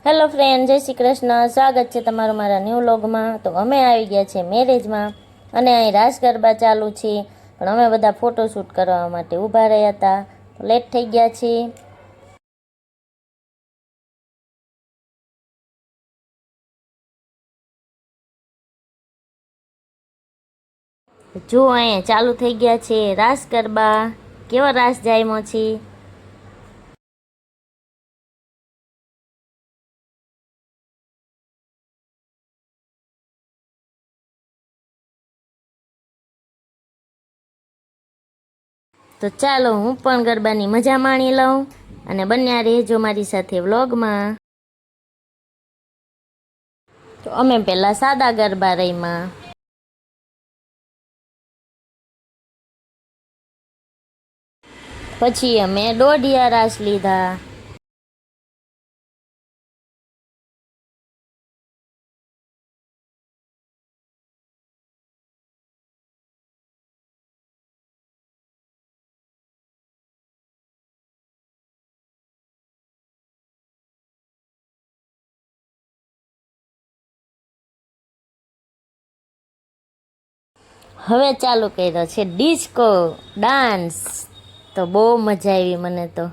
Hello friend, જય શ્રી કૃષ્ણ. સ્વાગત છે તમારું મારા ન્યૂ વ્લોગમાં. તો અમે આવી ગયા છે મેરેજમાં અને અહીં રાસ ગરબા ચાલુ છે, પણ અમે બધા ફોટોશૂટ કરવા માટે ઊભા રહ્યા હતા, લેટ થઈ ગયા છે. જો અહીંયા ચાલુ થઈ ગયા છે રાસ ગરબા. કેવો રાસ જામ્યો છે. તો ચાલો હું પણ ગરબાની મજા માણી લઉં અને બન્યા રહેજો મારી સાથે વ્લોગમાં. તો અમે પહેલાં સાદા ગરબા રમ્યા, પછી અમે દોઢિયા રાસ લીધા, હવે ચાલુ કર્યો છે ડિસ્કો ડાન્સ. તો બહુ મજા આવી મને તો.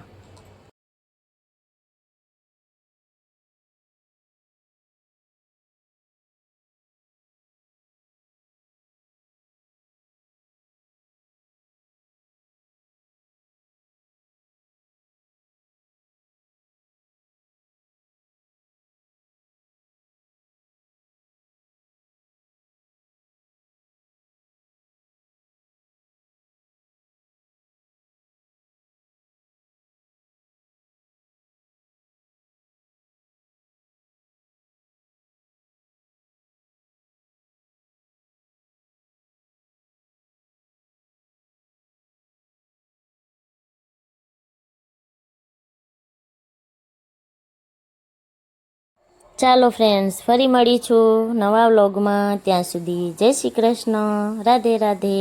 ચાલો ફ્રેન્ડ્સ, ફરી મળીશું નવા વ્લોગમાં. ત્યાં સુધી જય શ્રી કૃષ્ણ, રાધે રાધે.